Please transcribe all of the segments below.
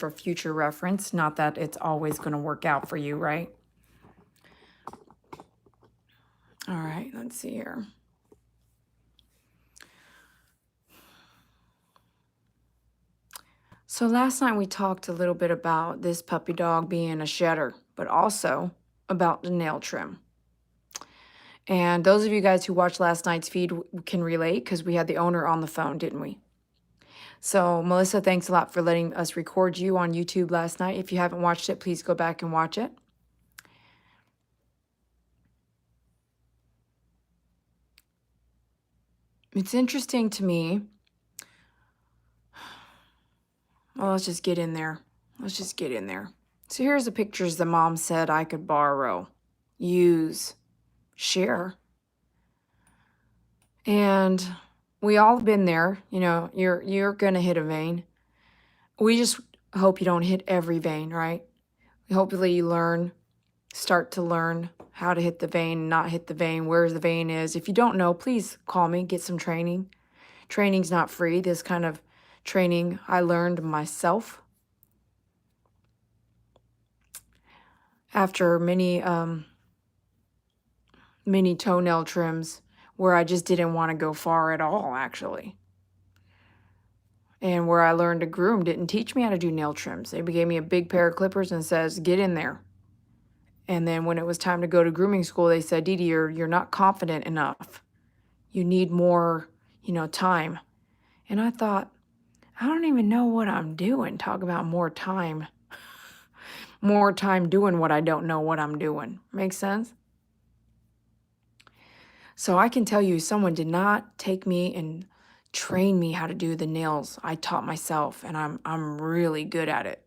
for future reference. Not that it's always going to work out for you, right? All right, let's see here. So last night we talked a little bit about this puppy dog being a shedder, but also about the nail trim. And those of you guys who watched last night's feed can relate because we had the owner on the phone, didn't we? So Melissa, thanks a lot for letting us record you on YouTube last night. If you haven't watched it, please go back and watch it. It's interesting to me. Well, let's just get in there. Let's just get in there. So here's the pictures the mom said I could borrow, use, share. And we all been there. You know, you're gonna hit a vein. We just hope you don't hit every vein, right? Hopefully you start to learn how to hit the vein, not hit the vein, where the vein is. If you don't know, please call me, get some training. Training's not free. This kind of training I learned myself after many toenail trims where I just didn't want to go far at all, actually. And where I learned to groom didn't teach me how to do nail trims. They gave me a big pair of clippers and says, get in there. And then when it was time to go to grooming school, they said, Dee Dee, you're not confident enough. You need more, time. And I thought, I don't even know what I'm doing. Talk about more time. More time doing what I don't know what I'm doing. Makes sense? So I can tell you, someone did not take me and train me how to do the nails. I taught myself, and I'm really good at it.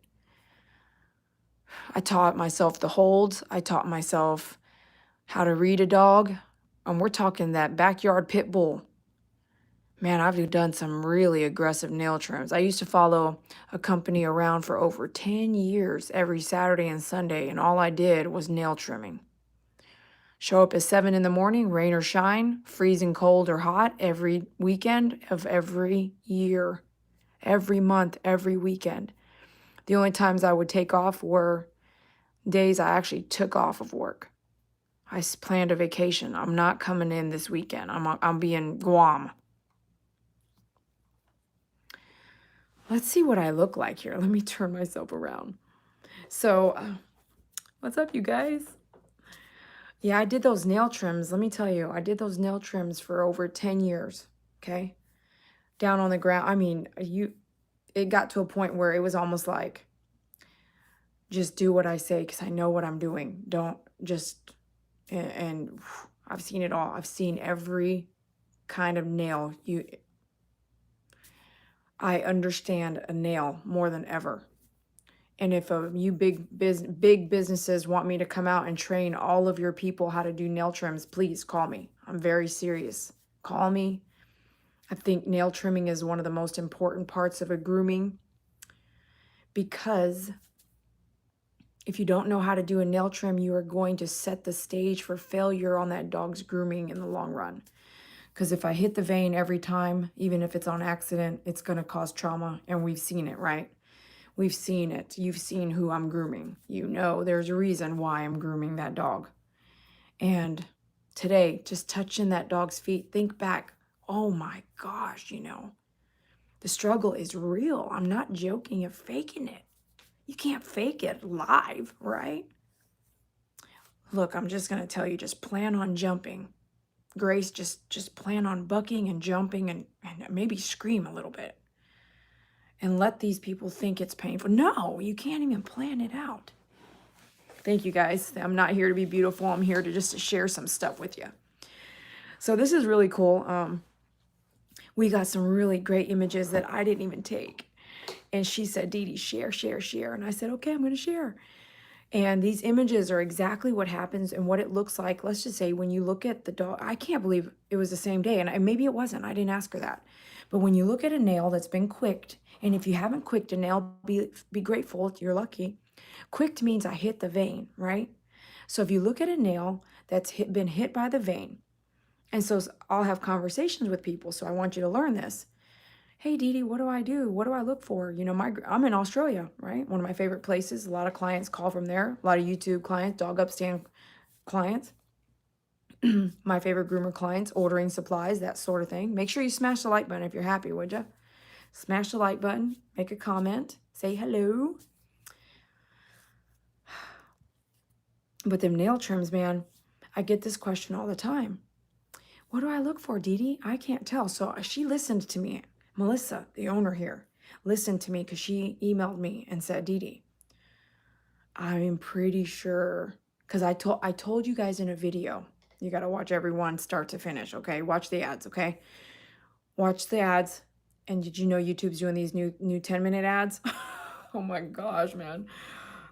I taught myself the holds. I taught myself how to read a dog. And we're talking that backyard pit bull. Man, I've done some really aggressive nail trims. I used to follow a company around for over 10 years every Saturday and Sunday, and all I did was nail trimming. Show up at 7 in the morning, rain or shine, freezing cold or hot, every weekend of every year, every month, every weekend. The only times I would take off were days I actually took off of work. I planned a vacation. I'm not coming in this weekend. I'm be in Guam. Let's see what I look like here. Let me turn myself around. So, what's up, you guys? Yeah, I did those nail trims. Let me tell you, I did those nail trims for over 10 years, okay? Down on the ground. I mean, it got to a point where it was almost like, just do what I say because I know what I'm doing. Don't just, and I've seen it all. I've seen every kind of nail. I understand a nail more than ever. And if you big businesses want me to come out and train all of your people how to do nail trims, please call me. I'm very serious. Call me. I think nail trimming is one of the most important parts of a grooming, because if you don't know how to do a nail trim, you are going to set the stage for failure on that dog's grooming in the long run. Because if I hit the vein every time, even if it's on accident, it's going to cause trauma. And we've seen it, right? We've seen it. You've seen who I'm grooming. You know there's a reason why I'm grooming that dog. And today, just touching that dog's feet, think back, oh my gosh, the struggle is real. I'm not joking or faking it. You can't fake it live, right? Look, I'm just going to tell you, just plan on jumping. Grace, just plan on bucking and jumping and maybe scream a little bit. And let these people think it's painful. No, you can't even plan it out. Thank you, guys. I'm not here to be beautiful. I'm here to just share some stuff with you. So this is really cool. We got some really great images that I didn't even take. And she said, Dee Dee, share, share, share. And I said, okay, I'm going to share. And these images are exactly what happens and what it looks like. Let's just say when you look at the dog, I can't believe it was the same day. And maybe it wasn't. I didn't ask her that. But when you look at a nail that's been quicked, and if you haven't quicked a nail, be grateful. You're lucky. Quicked means I hit the vein, right? So if you look at a nail that's been hit by the vein, and so I'll have conversations with people, so I want you to learn this. hey, Dee Dee, what do I do? What do I look for? You know, I'm in Australia, right? One of my favorite places. A lot of clients call from there. A lot of YouTube clients, dog upstand clients. My favorite groomer clients, ordering supplies, that sort of thing. Make sure you smash the like button if you're happy, would you? Smash the like button, make a comment, say hello. But them nail trims, man, I get this question all the time. What do I look for, Dee Dee? I can't tell. So she listened to me. Melissa, the owner here, listened to me because she emailed me and said, Dee Dee, I'm pretty sure, because I told you guys in a video, you got to watch every one start to finish, okay? Watch the ads, okay? Watch the ads. And did you know YouTube's doing these new 10-minute ads? Oh my gosh, man.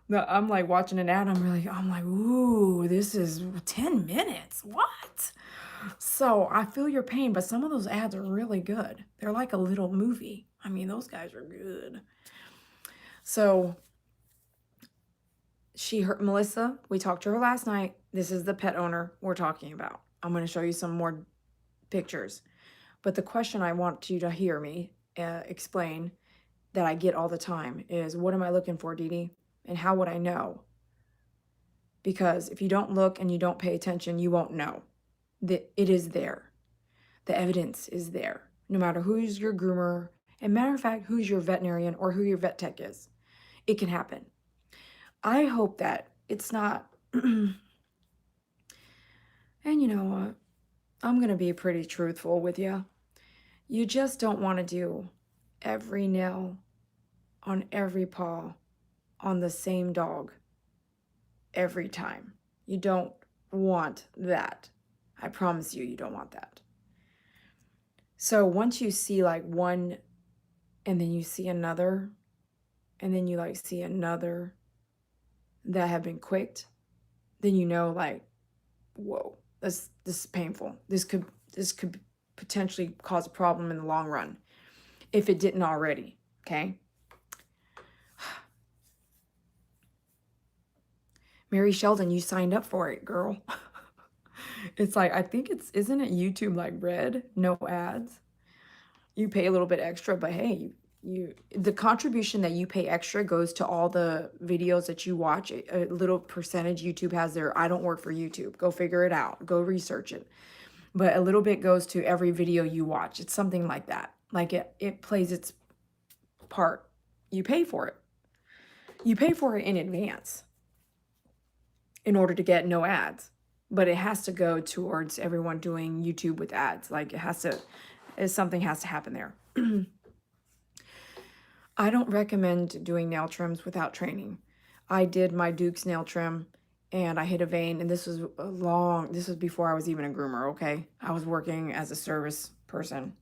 No, I'm like watching an ad. I'm like, ooh, this is 10 minutes. What? So I feel your pain, but some of those ads are really good. They're like a little movie. I mean, those guys are good. So Melissa, we talked to her last night. This is the pet owner we're talking about. I'm going to show you some more pictures. But the question I want you to hear me explain that I get all the time is, what am I looking for, Dee Dee? And how would I know? Because if you don't look and you don't pay attention, you won't know that it is there. The evidence is there. No matter who's your groomer, and matter of fact, who's your veterinarian or who your vet tech is, it can happen. I hope that it's not, and you know what? I'm going to be pretty truthful with you. You just don't want to do every nail on every paw on the same dog every time. You don't want that. I promise you, you don't want that. So once you see like one, and then you see another, and then you like see another that have been quicked, then you know like, whoa, this is painful. This could potentially cause a problem in the long run if it didn't already, okay? Mary Sheldon, you signed up for it, girl. It's like, I think isn't it YouTube like Red? No ads. You pay a little bit extra, but hey, the contribution that you pay extra goes to all the videos that you watch. A little percentage YouTube has there. I don't work for YouTube. Go figure it out. Go research it. But a little bit goes to every video you watch. It's something like that. Like it plays its part. You pay for it. You pay for it in advance in order to get no ads. But it has to go towards everyone doing YouTube with ads. Like something has to happen there. I don't recommend doing nail trims without training. I did my Duke's nail trim and I hit a vein, and this was before I was even a groomer, okay? I was working as a service person.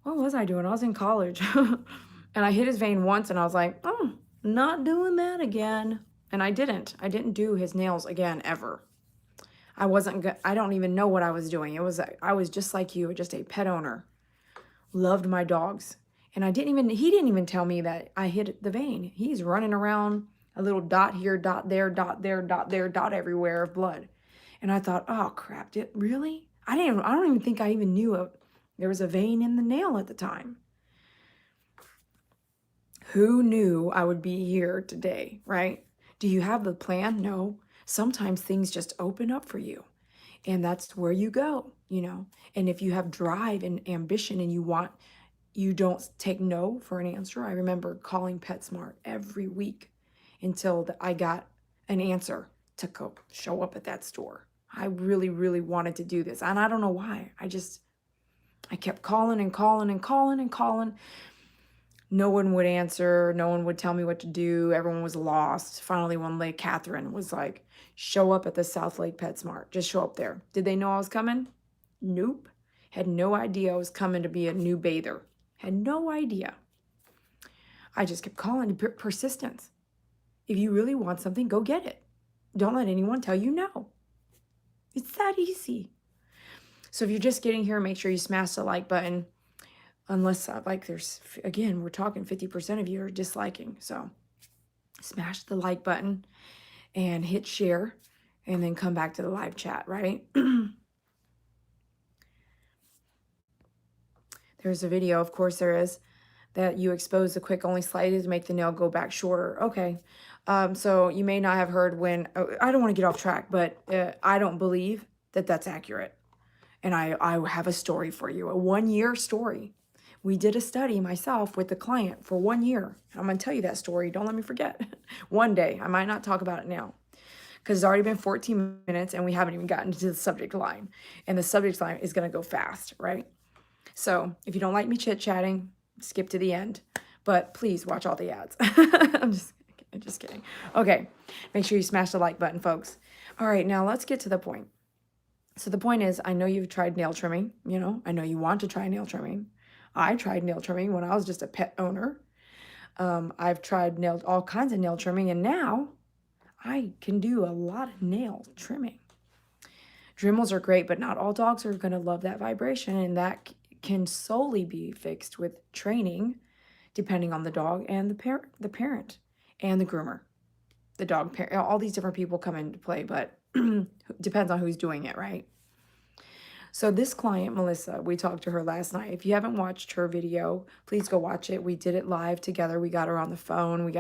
What was I doing? I was in college. And I hit his vein once and I was like, oh, not doing that again. And I didn't do his nails again, ever. I don't even know what I was doing. I was just like you, just a pet owner. Loved my dogs. And he didn't even tell me that I hit the vein. He's running around, a little dot here, dot there, dot there, dot there, dot everywhere of blood. And I thought, oh crap, really? I don't even think I even knew there was a vein in the nail at the time. Who knew I would be here today, right? Do you have the plan? No. Sometimes things just open up for you. And that's where you go, you know. And if you have drive and ambition and you don't take no for an answer. I remember calling PetSmart every week until I got an answer to go show up at that store. I really, really wanted to do this. And I don't know why. I kept calling and calling and calling and calling. No one would answer. No one would tell me what to do. Everyone was lost. Finally, one day, Catherine was like, show up at the South Lake PetSmart. Just show up there. Did they know I was coming? Nope. Had no idea I was coming to be a new bather. Had no idea. I just kept calling. Persistence. If you really want something, go get it. Don't let anyone tell you no. It's that easy. So if you're just getting here, make sure you smash the like button. Unless, again, we're talking 50% of you are disliking. So smash the like button and hit share and then come back to the live chat, right? Here's a video, of course there is, that you expose the quick only slightly to make the nail go back shorter. Okay. So you may not have heard when, oh, I don't want to get off track, but I don't believe that that's accurate. And I have a story for you, a 1-year story. We did a study myself with the client for 1 year. I'm going to tell you that story. Don't let me forget. One day. I might not talk about it now because it's already been 14 minutes and we haven't even gotten to the subject line. And the subject line is going to go fast, right? So if you don't like me chit-chatting, skip to the end. But please watch all the ads. I'm just kidding. Okay, make sure you smash the like button, folks. All right, now let's get to the point. So the point is, I know you've tried nail trimming. You know, I know you want to try nail trimming. I tried nail trimming when I was just a pet owner. I've tried all kinds of nail trimming, and now I can do a lot of nail trimming. Dremels are great, but not all dogs are going to love that vibration, and that can solely be fixed with training, depending on the dog and the parent and the groomer. The dog parent, all these different people come into play, but depends on who's doing it, right? So this client, Melissa, we talked to her last night. If you haven't watched her video, please go watch it. We did it live together. We got her on the phone.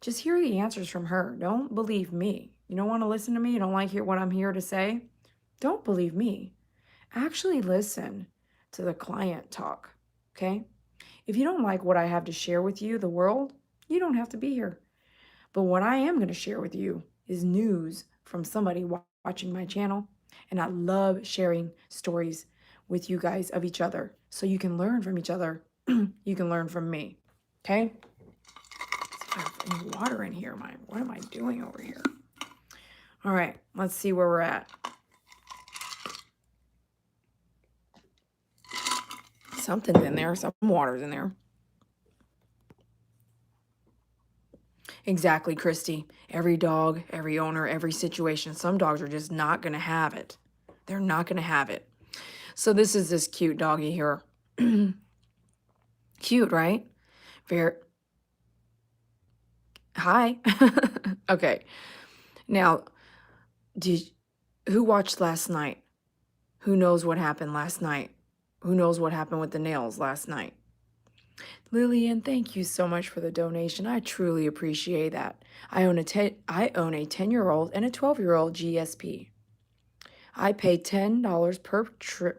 Just hear the answers from her. Don't believe me. You don't want to listen to me? You don't like hear what I'm here to say? Don't believe me. Actually listen to the client talk, okay? If you don't like what I have to share with you, the world, you don't have to be here. But what I am going to share with you is news from somebody watching my channel. And I love sharing stories with you guys of each other so you can learn from each other. You can learn from me. Okay? I have any water in here. What am I doing over here? All right, let's see where we're at. Something's in there. Some water's in there. Exactly, Christy. Every dog, every owner, every situation. Some dogs are just not going to have it. They're not going to have it. So this is this cute doggy here. Cute, right? Very. Hi. Okay. Now, who watched last night? Who knows what happened last night? Who knows what happened with the nails last night? Lillian, thank you so much for the donation. I truly appreciate that. I own a 10-year-old and a 12-year-old GSP. I pay $10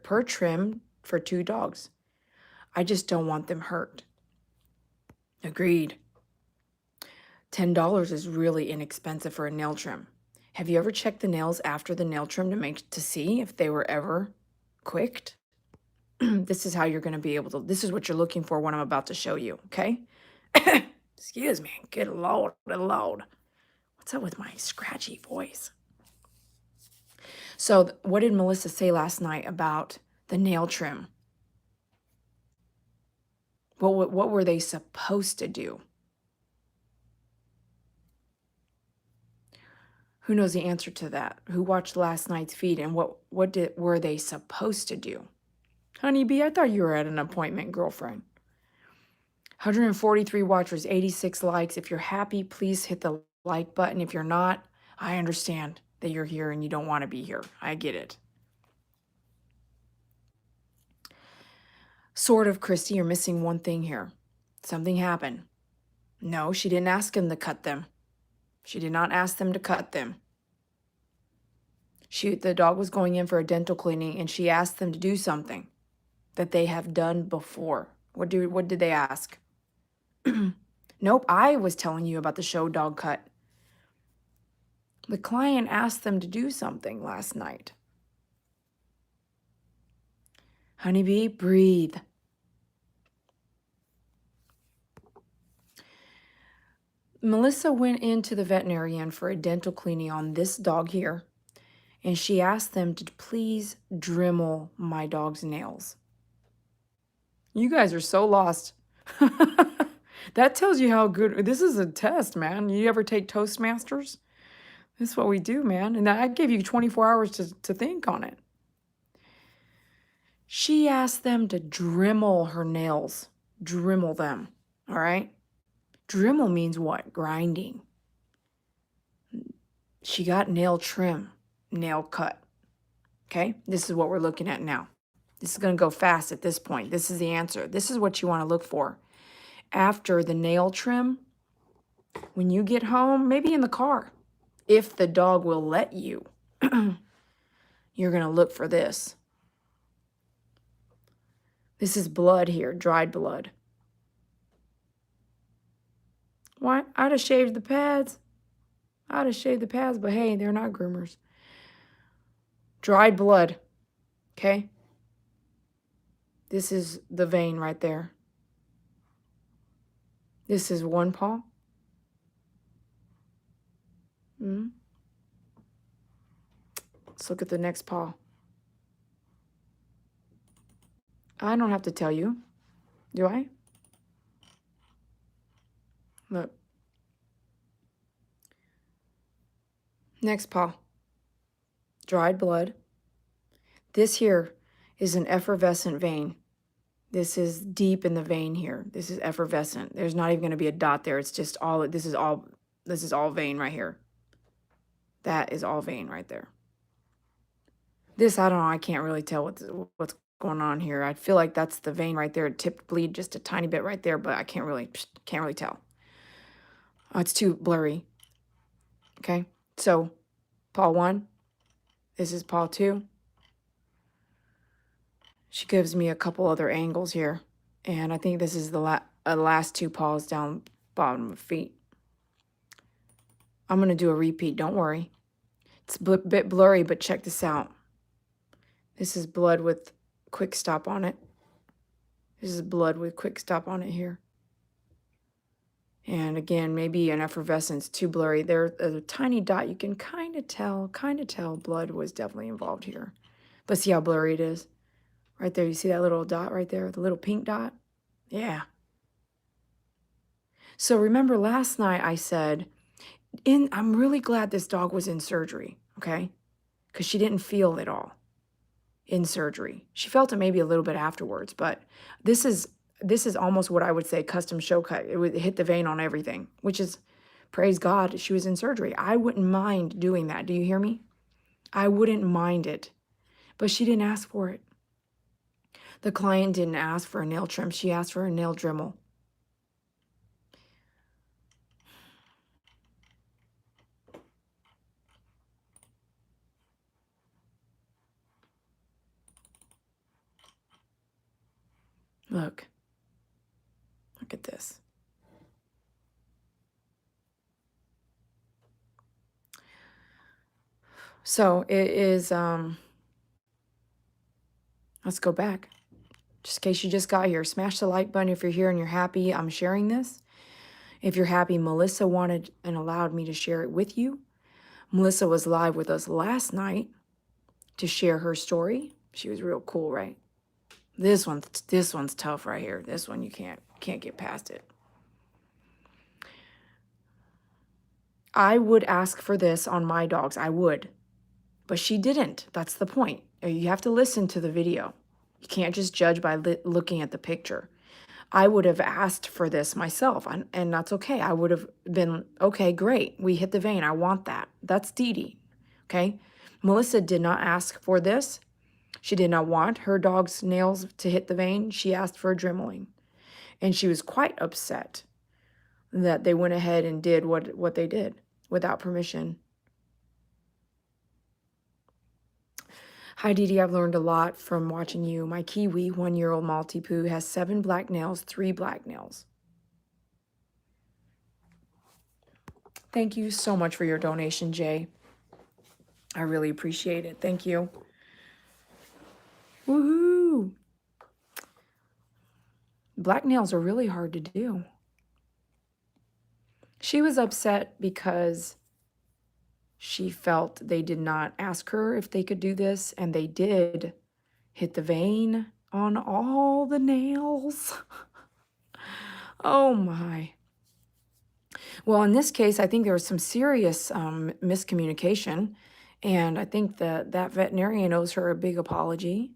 per trim for 2 dogs. I just don't want them hurt. Agreed. $10 is really inexpensive for a nail trim. Have you ever checked the nails after the nail trim to see if they were ever quicked? This is how you're going to be able to, this is what you're looking for when I'm about to show you, okay? Excuse me. Good Lord, good Lord. What's up with my scratchy voice? So what did Melissa say last night about the nail trim? What were they supposed to do? Who knows the answer to that? Who watched last night's feed and what were they supposed to do? Honeybee, I thought you were at an appointment, girlfriend. 143 watchers, 86 likes. If you're happy, please hit the like button. If you're not, I understand that you're here and you don't want to be here. I get it. Sort of, Christy, you're missing one thing here. Something happened. No, she didn't ask him to cut them. She did not ask them to cut them. The dog was going in for a dental cleaning and she asked them to do something that they have done before. What did they ask? Nope, I was telling you about the show dog cut. The client asked them to do something last night. Honeybee, breathe. Melissa went into the veterinarian for a dental cleaning on this dog here, and she asked them to please Dremel my dog's nails. You guys are so lost. That tells you how good, this is a test, man. You ever take Toastmasters? This is what we do, man. And I gave you 24 hours to think on it. She asked them to Dremel her nails. Dremel them, all right? Dremel means what? Grinding. She got nail trim, nail cut. Okay? This is what we're looking at now. This is going to go fast at this point. This is the answer. This is what you want to look for. After the nail trim, when you get home, maybe in the car, if the dog will let you, you're going to look for this. This is blood here, dried blood. Why? I'd have shaved the pads. I'd have shaved the pads, but hey, they're not groomers. Dried blood, okay? This is the vein right there. This is one paw. Let's look at the next paw. I don't have to tell you, do I? Look. Next paw. Dried blood. This here is an effervescent vein. This is deep in the vein here. This is effervescent. There's not even going to be a dot there. It's just all, this is all vein right here. That is all vein right there. This, I don't know, I can't really tell what's going on here. I feel like that's the vein right there. It tipped bleed just a tiny bit right there, but I can't really tell. Oh, it's too blurry. Okay, so paw 1. This is paw 2. She gives me a couple other angles here. And I think this is the last 2 paws down bottom of feet. I'm going to do a repeat. Don't worry. It's a bit blurry, but check this out. This is blood with quick stop on it. This is blood with quick stop on it here. And again, maybe an effervescence, too blurry. There's a tiny dot. You can kind of tell blood was definitely involved here. But see how blurry it is? Right there, you see that little dot right there, the little pink dot? Yeah. So remember last night I said, I'm really glad this dog was in surgery, okay? Because she didn't feel it all in surgery. She felt it maybe a little bit afterwards, but this is almost what I would say custom show cut. It would hit the vein on everything, which is, praise God, she was in surgery. I wouldn't mind doing that. Do you hear me? I wouldn't mind it. But she didn't ask for it. The client didn't ask for a nail trim. She asked for a nail Dremel. Look at this. So it is, let's go back. Just in case you just got here, smash the like button if you're here and you're happy I'm sharing this. If you're happy, Melissa wanted and allowed me to share it with you. Melissa was live with us last night to share her story. She was real cool, right? This one's tough right here. This one you can't get past it. I would ask for this on my dogs. I would. But she didn't. That's the point. You have to listen to the video. You can't just judge by looking at the picture. I would have asked for this myself, and that's okay. I would have been, okay, great. We hit the vein. I want that. That's Dee Dee, okay? Melissa did not ask for this. She did not want her dog's nails to hit the vein. She asked for a dremeling, and she was quite upset that they went ahead and did what they did without permission. Hi, Dee Dee. I've learned a lot from watching you. My Kiwi, 1-year-old Maltipoo, has 7 black nails, 3 black nails. Thank you so much for your donation, Jay. I really appreciate it. Thank you. Woohoo! Black nails are really hard to do. She was upset because she felt they did not ask her if they could do this, and they did hit the vein on all the nails. Oh my. Well, in this case, I think there was some serious miscommunication, and I think that veterinarian owes her a big apology.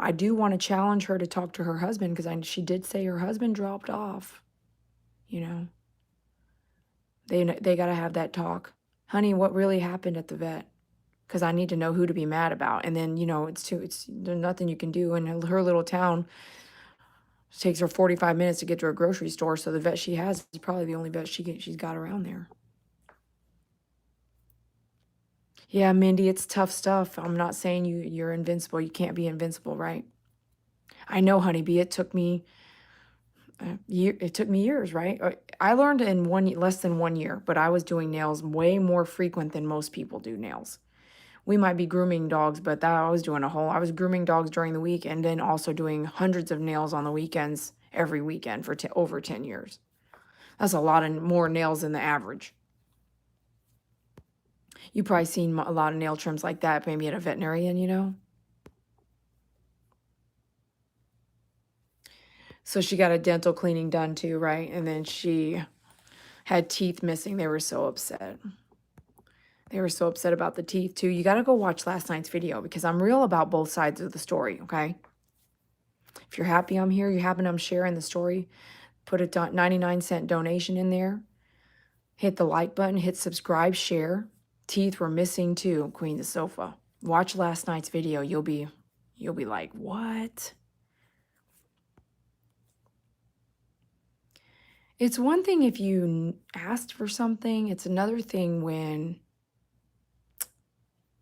I do want to challenge her to talk to her husband, because she did say her husband dropped off, you know. They got to have that talk. Honey, what really happened at the vet? because I need to know who to be mad about. And then, you know, there's nothing you can do in her little town. It takes her 45 minutes to get to a grocery store, so the vet she has is probably the only vet she's got around there. Yeah, Mindy, it's tough stuff. I'm not saying you're invincible. You can't be invincible, right? I know, honeybee. It took me years, right? I learned in less than 1 year, but I was doing nails way more frequent than most people do nails. We might be grooming dogs, but that I was doing I was grooming dogs during the week and then also doing hundreds of nails on the weekends every weekend for over 10 years. That's a lot of more nails than the average. You've probably seen a lot of nail trims like that, maybe at a veterinarian, you know? So she got a dental cleaning done too, right? And then she had teeth missing. They were so upset. They were so upset about the teeth too. You got to go watch last night's video because I'm real about both sides of the story, okay? If you're happy I'm here, you're happy I'm sharing the story, put a 99-cent donation in there. Hit the like button, hit subscribe, share. Teeth were missing too, Queen the Sofa. Watch last night's video. You'll be like, "What?" It's one thing if you asked for something. It's another thing when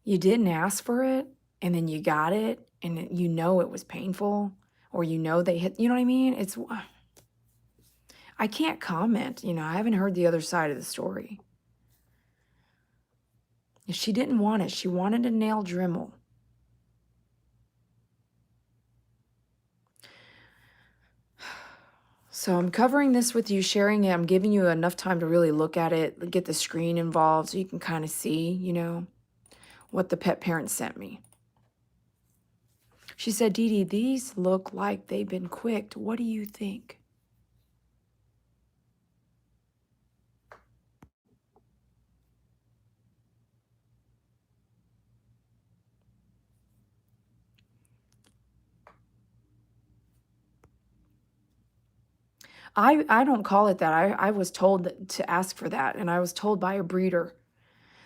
you didn't ask for it and then you got it and you know it was painful or you know they hit, you know what I mean? I can't comment, you know, I haven't heard the other side of the story. If she didn't want it, she wanted a nail Dremel. So I'm covering this with you, sharing it. I'm giving you enough time to really look at it, get the screen involved so you can kind of see, you know, what the pet parent sent me. She said, Dee Dee, these look like they've been quicked. What do you think? I don't call it that. I was told to ask for that, and I was told by a breeder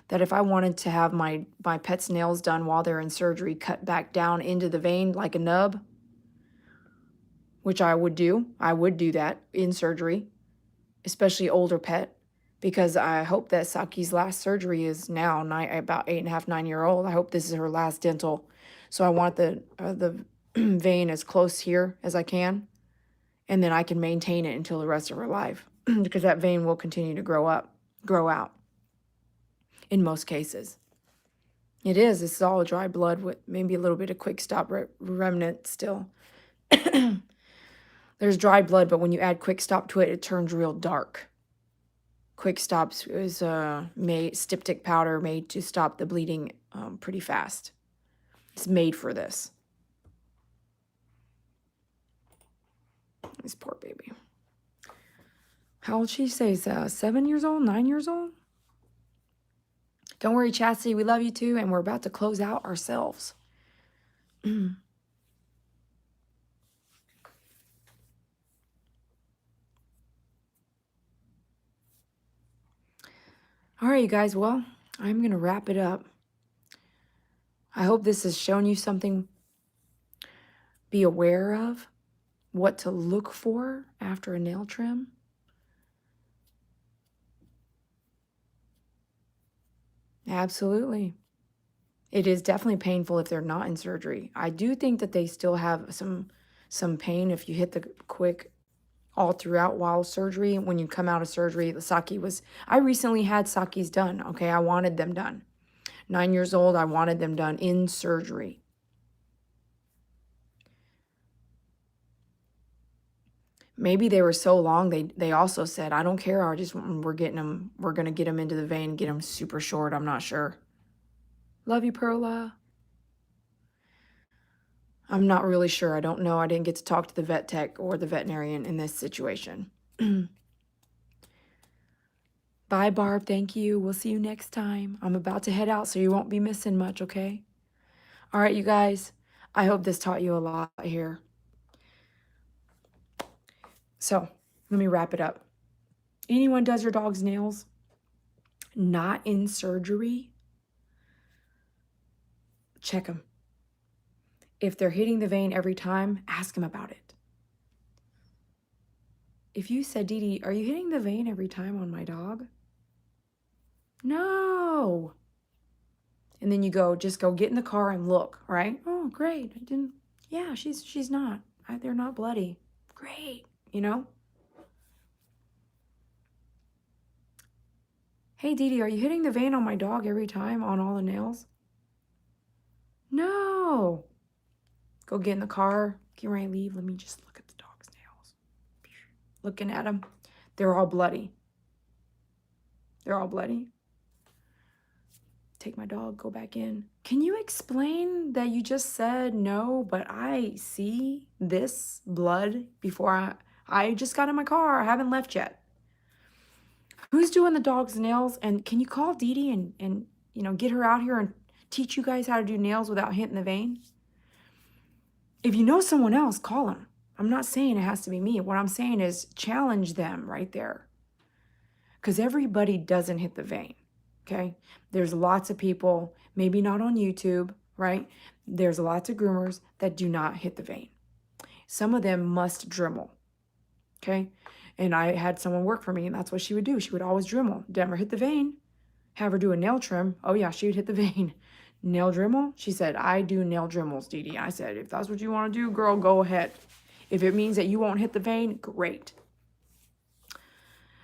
that if I wanted to have my pet's nails done while they're in surgery, cut back down into the vein like a nub, which I would do that in surgery, especially older pet, because I hope that Saki's last surgery is now about 8.5, 9 year old. I hope this is her last dental, so I want the vein as close here as I can. And then I can maintain it until the rest of her life because that vein will continue to grow out in most cases. It's all dry blood with maybe a little bit of quick stop remnant still. There's dry blood, but when you add quick stop to it, it turns real dark. Quick stops is styptic powder made to stop the bleeding pretty fast. It's made for this. This poor baby. How old she say? 7 years old, 9 years old? Don't worry, Chastity, we love you too, and we're about to close out ourselves. All right, you guys, well, I'm going to wrap it up. I hope this has shown you something. Be aware of what to look for after a nail trim. Absolutely. It is definitely painful if they're not in surgery. I do think that they still have some pain if you hit the quick all throughout while surgery. When you come out of surgery, I recently had Saki's done, okay? I wanted them done. 9 years old, I wanted them done in surgery. Maybe they were so long, they also said, I don't care, we're going to get them into the vein and get them super short, I'm not sure. Love you, Perla. I'm not really sure. I don't know. I didn't get to talk to the vet tech or the veterinarian in this situation. Bye, Barb. Thank you. We'll see you next time. I'm about to head out, so you won't be missing much, okay? All right, you guys. I hope this taught you a lot here. So, let me wrap it up. Anyone does your dog's nails not in surgery, check them. If they're hitting the vein every time, ask them about it. If you said, Dee Dee, are you hitting the vein every time on my dog? No. And then you just go get in the car and look, right? Oh, great. I didn't, yeah, she's not. They're not bloody. Great, you know? Hey, Dee Dee, are you hitting the vein on my dog every time on all the nails? No. Go get in the car. Get ready to leave. Let me just look at the dog's nails. Looking at them. They're all bloody. They're all bloody. Take my dog, go back in. Can you explain that you just said no, but I see this blood before I just got in my car. I haven't left yet. Who's doing the dog's nails? And can you call Dee Dee and get her out here and teach you guys how to do nails without hitting the vein? If you know someone else, call them. I'm not saying it has to be me. What I'm saying is challenge them right there. Because everybody doesn't hit the vein, okay? There's lots of people, maybe not on YouTube, right? There's lots of groomers that do not hit the vein. Some of them must Dremel, okay? And I had someone work for me, and that's what she would do. She would always Dremel. Never hit the vein. Have her do a nail trim. Oh, yeah, she would hit the vein. Nail Dremel? She said, I do nail Dremels, Dee Dee. I said, if that's what you want to do, girl, go ahead. If it means that you won't hit the vein, great.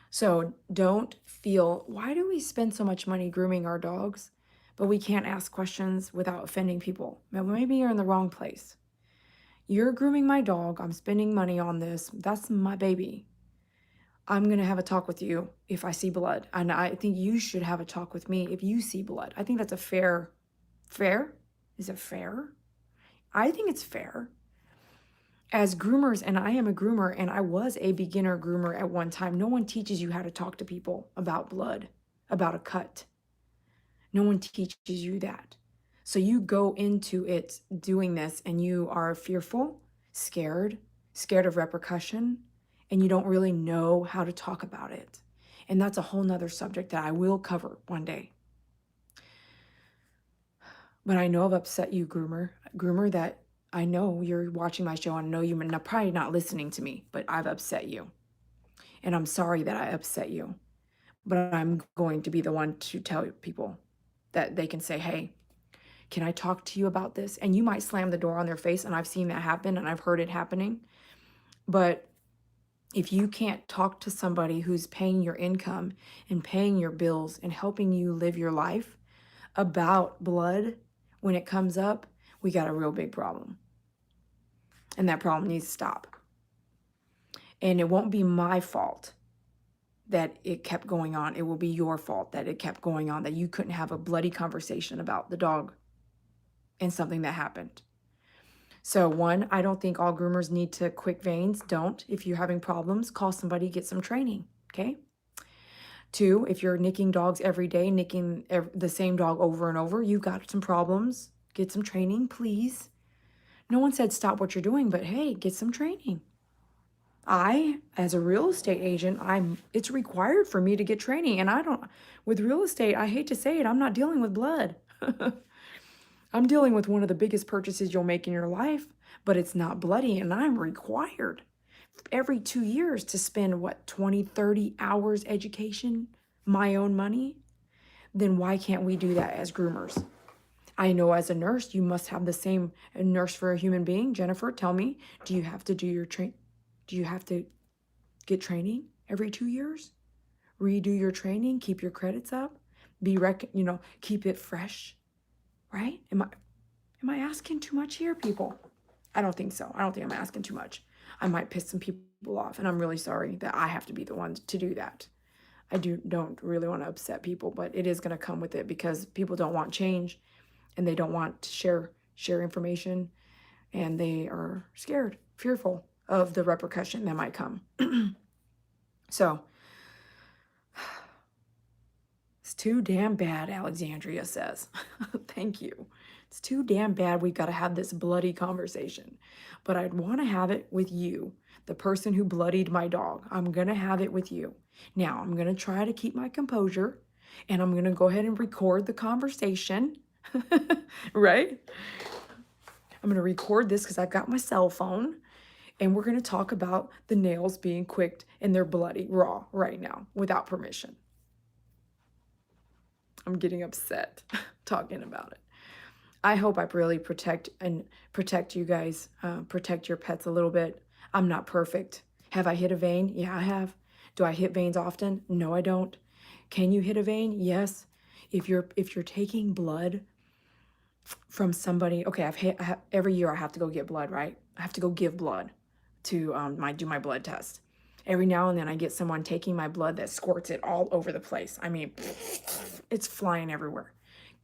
So don't feel, why do we spend so much money grooming our dogs, but we can't ask questions without offending people? Maybe you're in the wrong place. You're grooming my dog. I'm spending money on this. That's my baby. I'm going to have a talk with you if I see blood. And I think you should have a talk with me if you see blood. I think that's a fair? Is it fair? I think it's fair. As groomers, and I am a groomer, and I was a beginner groomer at one time, no one teaches you how to talk to people about blood, about a cut. No one teaches you that. So you go into it doing this, and you are fearful, scared of repercussion, and you don't really know how to talk about it. And that's a whole nother subject that I will cover one day. But I know I've upset you, groomer, that I know you're watching my show. I know you're probably not listening to me, but I've upset you. And I'm sorry that I upset you. But I'm going to be the one to tell people that they can say, hey, can I talk to you about this? And you might slam the door on their face, and I've seen that happen, and I've heard it happening. But if you can't talk to somebody who's paying your income and paying your bills and helping you live your life about blood, when it comes up, we got a real big problem. And that problem needs to stop. And it won't be my fault that it kept going on. It will be your fault that it kept going on, that you couldn't have a bloody conversation about the dog and something that happened. So one, I don't think all groomers need to quick veins. Don't. If you're having problems, call somebody, get some training, okay? Two, if you're nicking dogs every day, nicking the same dog over and over, you've got some problems. Get some training, please. No one said stop what you're doing, but hey, get some training. As a real estate agent, it's required for me to get training. And with real estate, I hate to say it, I'm not dealing with blood. I'm dealing with one of the biggest purchases you'll make in your life, but it's not bloody, and I'm required every 2 years to spend, 20, 30 hours education, my own money? Then why can't we do that as groomers? I know as a nurse, you must have the same nurse for a human being. Jennifer, tell me, do you have to do do you have to get training every 2 years? Redo your training, keep your credits up, keep it fresh, right? Am I asking too much here, people? I don't think so. I don't think I'm asking too much. I might piss some people off, and I'm really sorry that I have to be the one to do that. I don't really want to upset people, but it is going to come with it because people don't want change, and they don't want to share information, and they are scared, fearful of the repercussion that might come. So, it's too damn bad, Alexandria says. Thank you. It's too damn bad we've got to have this bloody conversation. But I'd want to have it with you, the person who bloodied my dog. I'm going to have it with you. Now, I'm going to try to keep my composure, and I'm going to go ahead and record the conversation, Right? I'm going to record this because I've got my cell phone, and we're going to talk about the nails being quicked and they're bloody raw right now without permission. I'm getting upset talking about it. I hope I really protect you guys, protect your pets a little bit. I'm not perfect. Have I hit a vein? Yeah, I have. Do I hit veins often? No, I don't. Can you hit a vein? Yes. If you're taking blood from somebody, okay, every year I have to go get blood, right? I have to go give blood to do my blood test. Every now and then I get someone taking my blood that squirts it all over the place. I mean, it's flying everywhere.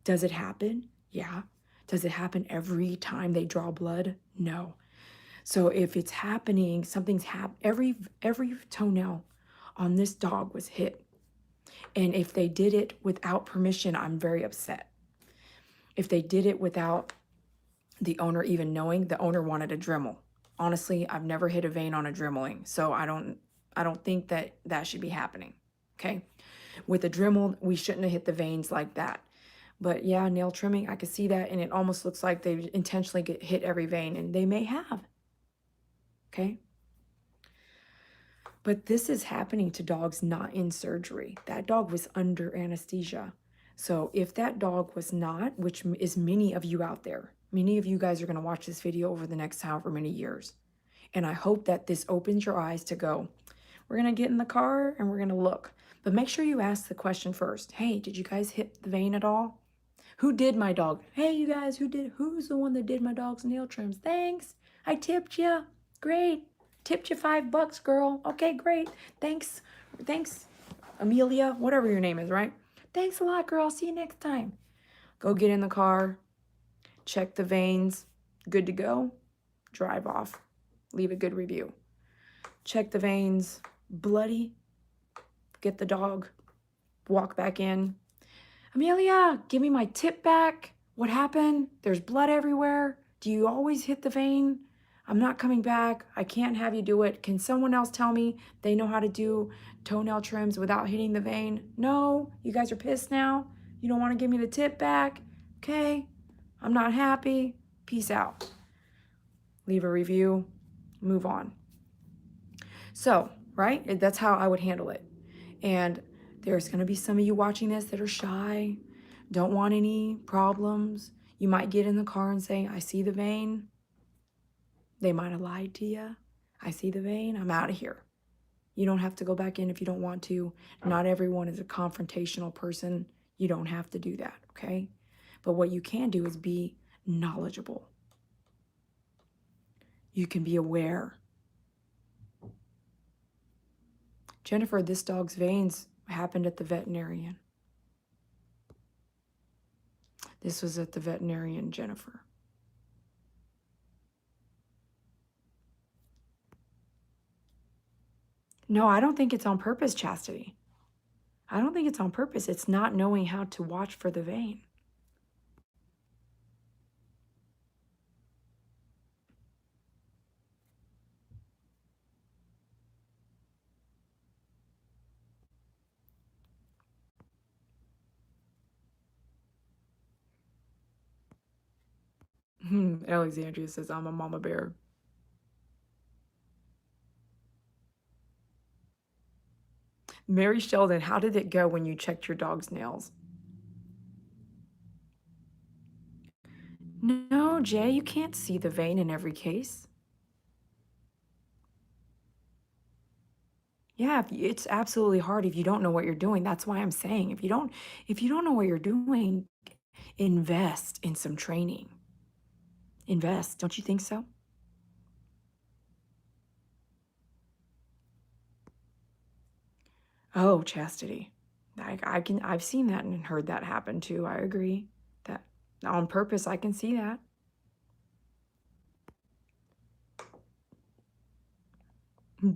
Does it happen? Yeah. Does it happen every time they draw blood? No. So if it's happening, something's happened. Every toenail on this dog was hit. And if they did it without permission, I'm very upset. If they did it without the owner even knowing, the owner wanted a Dremel. Honestly, I've never hit a vein on a Dremeling, so I don't think that should be happening. Okay? With a Dremel, we shouldn't have hit the veins like that. But yeah, nail trimming, I could see that, and it almost looks like they intentionally hit every vein, and they may have. Okay? But this is happening to dogs not in surgery. That dog was under anesthesia. So if that dog was not, which is many of you out there, many of you guys are going to watch this video over the next however many years. And I hope that this opens your eyes to go, we're going to get in the car and we're going to look. But make sure you ask the question first. Hey, did you guys hit the vein at all? Who did my dog? Hey, you guys, who's the one that did my dog's nail trims? Thanks. I tipped you. Great. Tipped you $5, girl. Okay, great. Thanks. Thanks, Amelia, whatever your name is, right? Thanks a lot, girl. See you next time. Go get in the car. Check the veins. Good to go. Drive off. Leave a good review. Check the veins. Bloody. Get the dog. Walk back in. Amelia, give me my tip back. What happened? There's blood everywhere. Do you always hit the vein? I'm not coming back. I can't have you do it. Can someone else tell me they know how to do toenail trims without hitting the vein? No? You guys are pissed now? You don't want to give me the tip back? Okay. I'm not happy. Peace out. Leave a review. Move on. So, right? That's how I would handle it. And there's going to be some of you watching this that are shy, don't want any problems. You might get in the car and say, I see the vein. They might have lied to you. I see the vein. I'm out of here. You don't have to go back in if you don't want to. Not everyone is a confrontational person. You don't have to do that, okay? But what you can do is be knowledgeable. You can be aware. Jennifer, this dog's veins happened at the veterinarian. This was at the veterinarian, Jennifer. No, I don't think it's on purpose, Chastity. I don't think it's on purpose. It's not knowing how to watch for the vein. Alexandria says, I'm a mama bear. Mary Sheldon, how did it go when you checked your dog's nails? No, Jay, you can't see the vein in every case. Yeah, it's absolutely hard if you don't know what you're doing. That's why I'm saying if you don't know what you're doing, invest in some training. Invest, don't you think so? Oh, Chastity. I've seen that and heard that happen too. I agree. That on purpose, I can see that.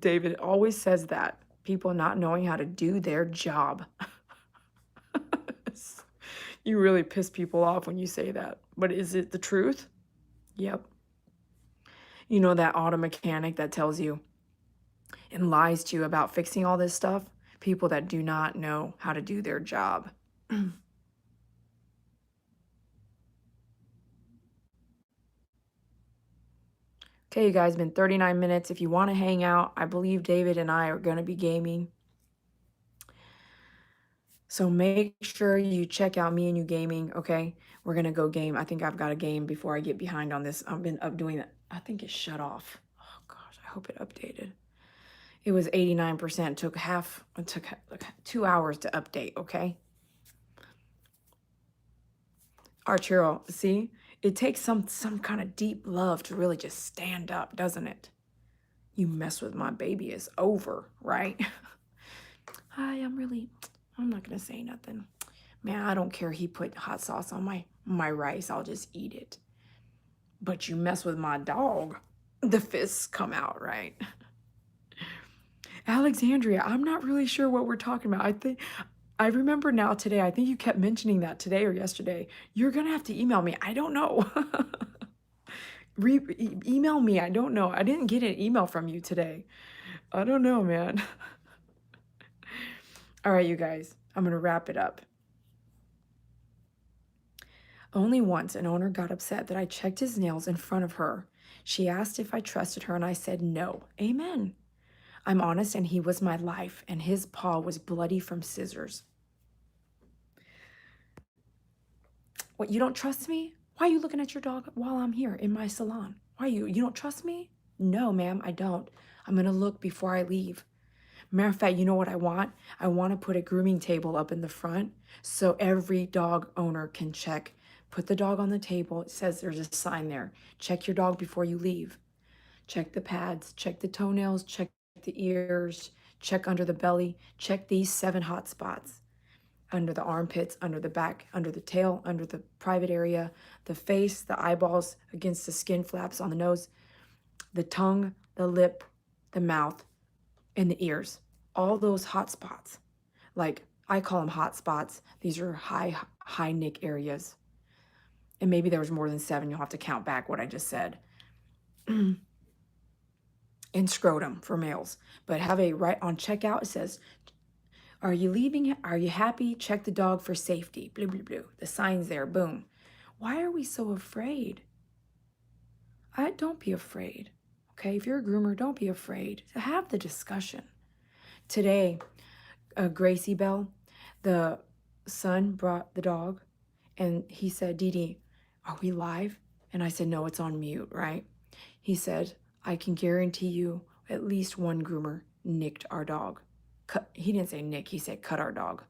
David always says that. People not knowing how to do their job. You really piss people off when you say that. But is it the truth? Yep. You know that auto mechanic that tells you and lies to you about fixing all this stuff? People that do not know how to do their job. Okay, you guys, been 39 minutes. If you want to hang out, I believe David and I are going to be gaming. So make sure you check out Me and You Gaming, okay? We're going to go game. I think I've got a game before I get behind on this. I've been up doing that. I think it shut off. Oh gosh, I hope it updated. It was 89%. It took like 2 hours to update, okay? Arturo, see? It takes some kind of deep love to really just stand up, doesn't it? You mess with my baby, it's over, right? Hi, I'm not gonna say nothing. Man, I don't care he put hot sauce on my rice, I'll just eat it. But you mess with my dog, the fists come out, right? Alexandria, I'm not really sure what we're talking about. I remember now today, I think you kept mentioning that today or yesterday. You're gonna have to email me. I don't know. Email me. I don't know. I didn't get an email from you today. I don't know, man. All right, you guys, I'm gonna wrap it up. Only once an owner got upset that I checked his nails in front of her. She asked if I trusted her, and I said no. Amen. I'm honest, and he was my life, and his paw was bloody from scissors. What, you don't trust me? Why are you looking at your dog while I'm here in my salon? Why you don't trust me? No, ma'am, I don't. I'm gonna look before I leave. Matter of fact, you know what I want? I want to put a grooming table up in the front so every dog owner can check. Put the dog on the table. It says there's a sign there. Check your dog before you leave. Check the pads, check the toenails, check the ears, check under the belly, check these 7 hot spots. Under the armpits, under the back, under the tail, under the private area, the face, the eyeballs, against the skin flaps on the nose, the tongue, the lip, the mouth, and the ears. All those hot spots. Like, I call them hot spots. These are high nick areas. And maybe there was more than 7. You'll have to count back what I just said. And scrotum for males. But have a right on checkout, it says, are you leaving? Are you happy? Check the dog for safety. Blue, blue, blue. The sign's there. Boom. Why are we so afraid? Don't be afraid. Okay, if you're a groomer, don't be afraid to have the discussion. Today, Gracie Bell, the son brought the dog, and he said, Dee Dee, are we live? And I said, no, it's on mute, right? He said, I can guarantee you at least one groomer nicked our dog. He didn't say nick, he said cut our dog.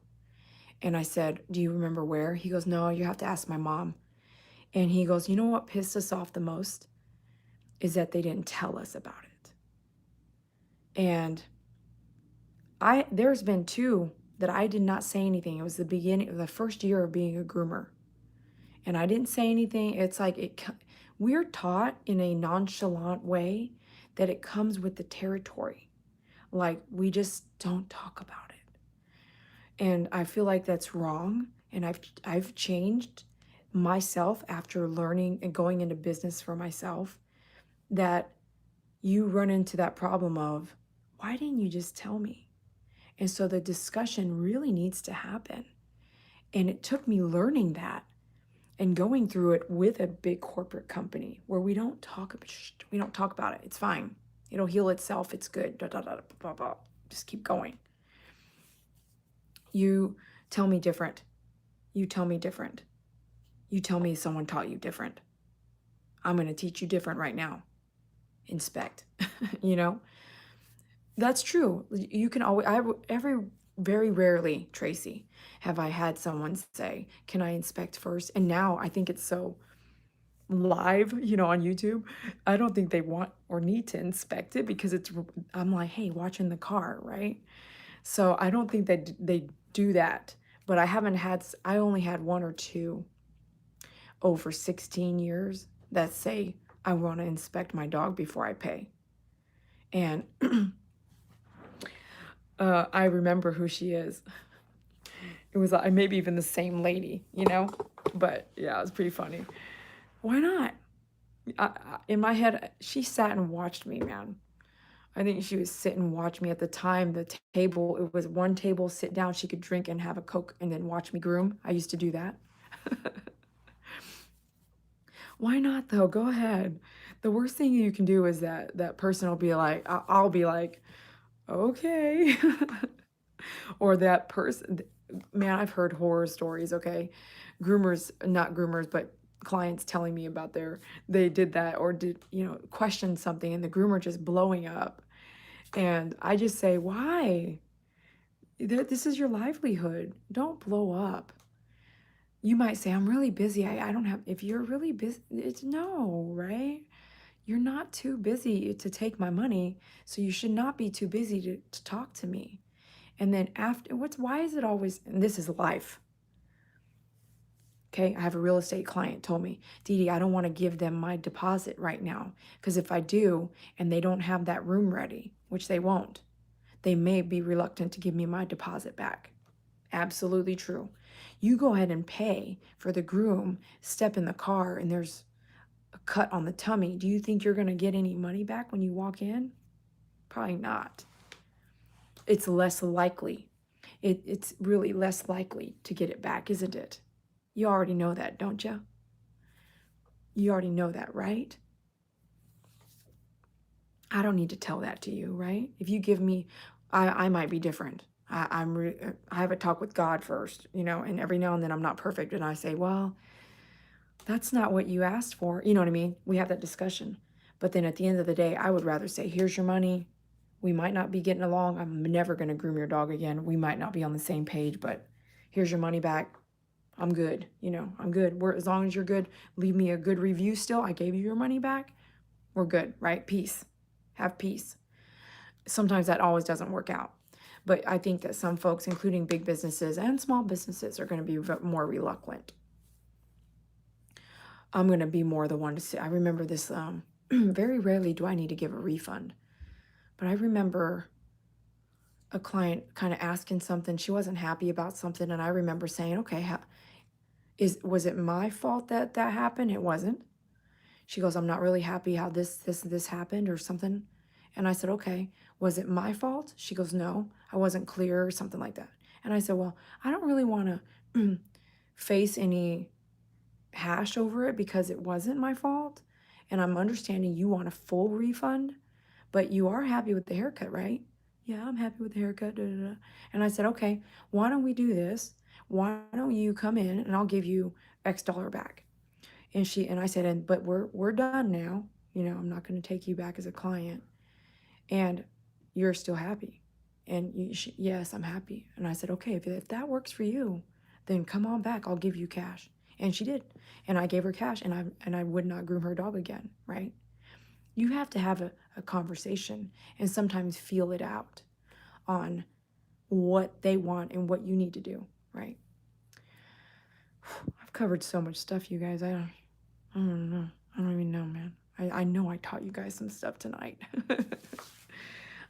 And I said, do you remember where? He goes, no, you have to ask my mom. And he goes, you know what pissed us off the most? Is that they didn't tell us about it. And there's been 2 that I did not say anything. It was the beginning of the first year of being a groomer. And I didn't say anything. It's like we're taught in a nonchalant way that it comes with the territory. Like, we just don't talk about it. And I feel like that's wrong. And I've changed myself after learning and going into business for myself, that you run into that problem of, why didn't you just tell me? And so the discussion really needs to happen. And it took me learning that and going through it with a big corporate company where we don't talk about it. It's fine. It'll heal itself. It's good. Da, da, da, da, blah, blah. Just keep going. You tell me different. You tell me different. You tell me someone taught you different. I'm going to teach you different right now. Inspect. You know? That's true. You can always, very rarely, Tracy, have I had someone say, can I inspect first? And now I think it's so live, on YouTube. I don't think they want or need to inspect it because I'm like, hey, watch in the car, right? So I don't think that they do that. But I only had 1 or 2 over 16 years that say, I want to inspect my dog before I pay. And I remember who she is. It was maybe even the same lady, But yeah, it was pretty funny. Why not? In my head, she sat and watched me, man. I think she would sit and watch me. At the time, the table, it was 1 table, sit down, she could drink and have a Coke and then watch me groom. I used to do that. Why not though? Go ahead. The worst thing you can do is that person will be like, I'll be like, okay. Or that person, man, I've heard horror stories, okay? Groomers, not groomers, but clients telling me about they did that or did, question something and the groomer just blowing up. And I just say, why? This is your livelihood. Don't blow up. You might say, I'm really busy. I don't have, if you're really busy, it's no, right? You're not too busy to take my money, so you should not be too busy to talk to me. And then after, why is it always, and this is life. Okay, I have a real estate client told me, Dee Dee, I don't want to give them my deposit right now, because if I do, and they don't have that room ready, which they won't, they may be reluctant to give me my deposit back. Absolutely true. You go ahead and pay for the groom, step in the car, and there's a cut on the tummy. Do you think you're going to get any money back when you walk in? Probably not. It's less likely. It's really less likely to get it back, isn't it? You already know that, don't you? You already know that, right? I don't need to tell that to you, right? If you give me, I might be different. I have a talk with God first, and every now and then I'm not perfect, and I say, well, that's not what you asked for. You know what I mean? We have that discussion. But then at the end of the day, I would rather say, here's your money. We might not be getting along. I'm never going to groom your dog again. We might not be on the same page, but here's your money back. I'm good. I'm good. As long as you're good, leave me a good review still. I gave you your money back. We're good, right? Peace. Have peace. Sometimes that always doesn't work out. But I think that some folks, including big businesses and small businesses, are going to be more reluctant. I'm going to be more the one to say, I remember this, very rarely do I need to give a refund. But I remember a client kind of asking something. She wasn't happy about something. And I remember saying, okay, was it my fault that happened? It wasn't. She goes, I'm not really happy how this happened or something. And I said, okay, was it my fault? She goes, no, I wasn't clear or something like that. And I said, well, I don't really want to face any hash over it because it wasn't my fault. And I'm understanding you want a full refund, but you are happy with the haircut, right? Yeah, I'm happy with the haircut. Da, da, da. And I said, okay, why don't we do this? Why don't you come in and I'll give you X dollar back? And I said, but we're done now. I'm not going to take you back as a client. And you're still happy. And yes, I'm happy. And I said, okay, if that works for you, then come on back. I'll give you cash. And she did. And I gave her cash, and I would not groom her dog again, right? You have to have a conversation and sometimes feel it out on what they want and what you need to do, right? I've covered so much stuff, you guys. I don't know. I don't even know, man. I know I taught you guys some stuff tonight.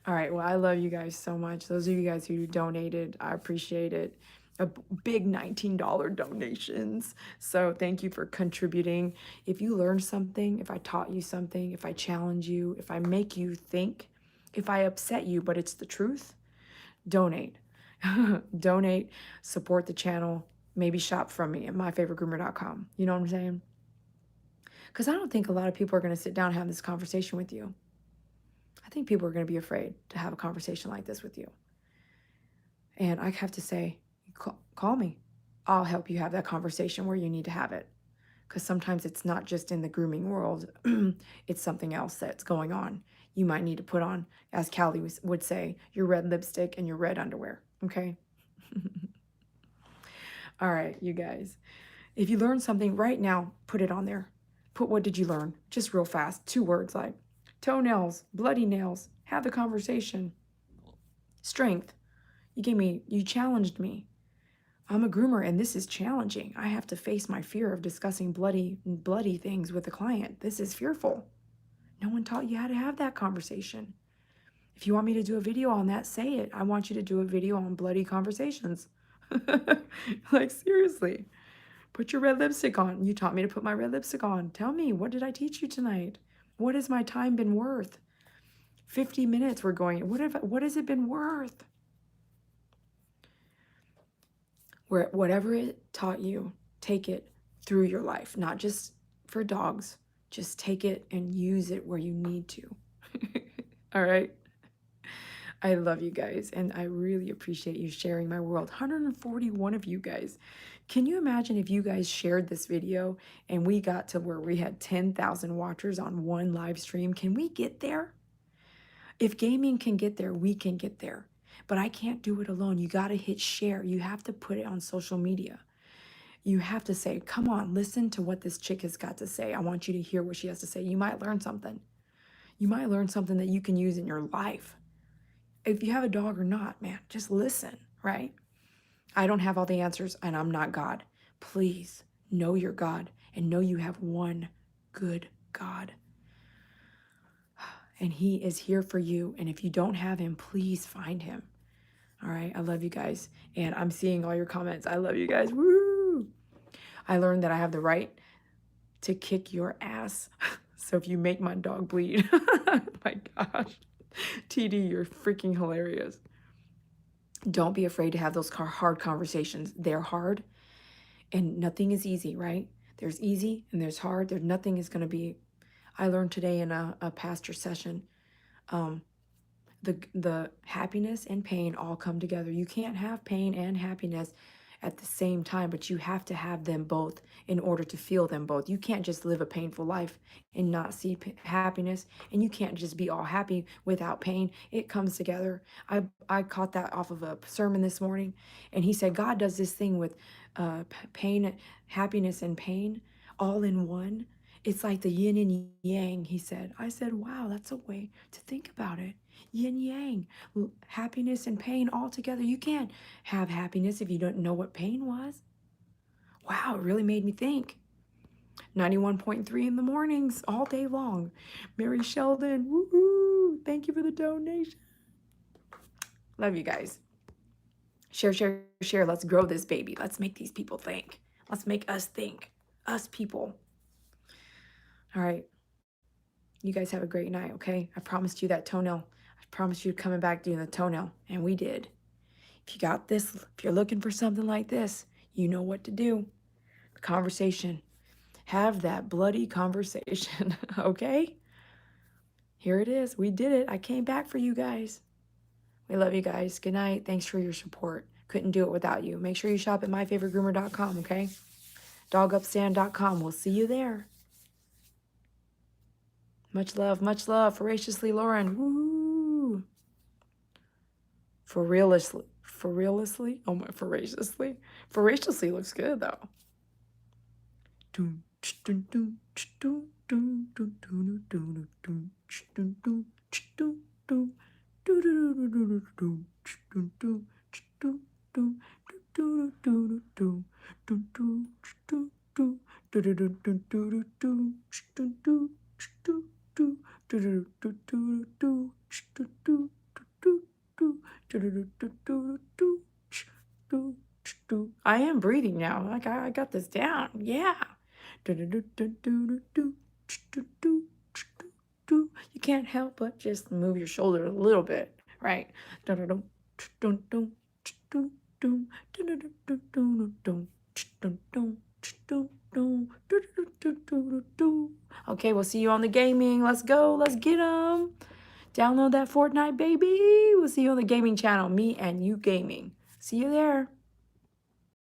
All right, well, I love you guys so much. Those of you guys who donated, I appreciate it. A big $19 donations. So thank you for contributing. If you learned something, if I taught you something, if I challenge you, if I make you think, if I upset you, but it's the truth, donate. Donate, support the channel, maybe shop from me at myfavoritegroomer.com. You know what I'm saying? Because I don't think a lot of people are going to sit down and have this conversation with you. I think people are going to be afraid to have a conversation like this with you. And I have to say, call me. I'll help you have that conversation where you need to have it. Because sometimes it's not just in the grooming world. It's something else that's going on. You might need to put on, as Callie would say, your red lipstick and your red underwear. Okay? All right, you guys. If you learned something right now, put it on there. Put what did you learn? Just real fast. 2 words like toenails, bloody nails, have the conversation. Strength. You challenged me. I'm a groomer and this is challenging. I have to face my fear of discussing bloody things with a client. This is fearful. No one taught you how to have that conversation. If you want me to do a video on that, say it. I want you to do a video on bloody conversations. Like, seriously. Put your red lipstick on. You taught me to put my red lipstick on. Tell me, what did I teach you tonight? What has my time been worth? 50 minutes we're going. What has it been worth? Whatever it taught you, take it through your life, not just for dogs. Just take it and use it where you need to. All right. I love you guys, and I really appreciate you sharing my world. 141 of you guys. Can you imagine if you guys shared this video and we got to where we had 10,000 watchers on one live stream? Can we get there? If gaming can get there, we can get there. But I can't do it alone. You got to hit share. You have to put it on social media. You have to say, come on, listen to what this chick has got to say. I want you to hear what she has to say. You might learn something. You might learn something that you can use in your life. If you have a dog or not, man, just listen, right? I don't have all the answers, and I'm not God. Please know your God and know you have one good God. And he is here for you. And if you don't have him, please find him. All right. I love you guys. And I'm seeing all your comments. I love you guys. Woo! I learned that I have the right to kick your ass. So if you make my dog bleed, my gosh, TD, you're freaking hilarious. Don't be afraid to have those hard conversations. They're hard and nothing is easy, right? There's easy and there's hard. There's nothing is going to be. I learned today in a pastor session, the happiness and pain all come together. You can't have pain and happiness at the same time, but you have to have them both in order to feel them both. You can't just live a painful life and not see happiness, and you can't just be all happy without pain. It comes together. I caught that off of a sermon this morning, and he said God does this thing with pain, happiness, and pain all in one. It's like the yin and yang, he said. I said, wow, that's a way to think about it. Yin yang, happiness and pain all together. You can't have happiness if you don't know what pain was. Wow, it really made me think. 91.3 in the mornings all day long. Mary Sheldon, woohoo! Thank you for the donation. Love you guys. Share, share, share. Let's grow this baby. Let's make these people think. Let's make us think. Us people. All right. You guys have a great night, okay? I promised you that toenail. I promised you coming back doing the toenail, and we did. If you got this, if you're looking for something like this, you know what to do. The conversation. Have that bloody conversation, okay? Here it is. We did it. I came back for you guys. We love you guys. Good night. Thanks for your support. Couldn't do it without you. Make sure you shop at myfavoritegroomer.com, okay? Dogupstand.com. We'll see you there. Much love, voraciously, Lauren. Woo! For realistly. Oh my, voraciously. Voraciously looks good though. I am breathing now. Like I got this down. Yeah. You can't help but just move your shoulder a little bit, right? Okay, we'll see you on the gaming. Let's go. Let's get them. Download that Fortnite, baby. We'll see you on the gaming channel. Me and you gaming. See you there.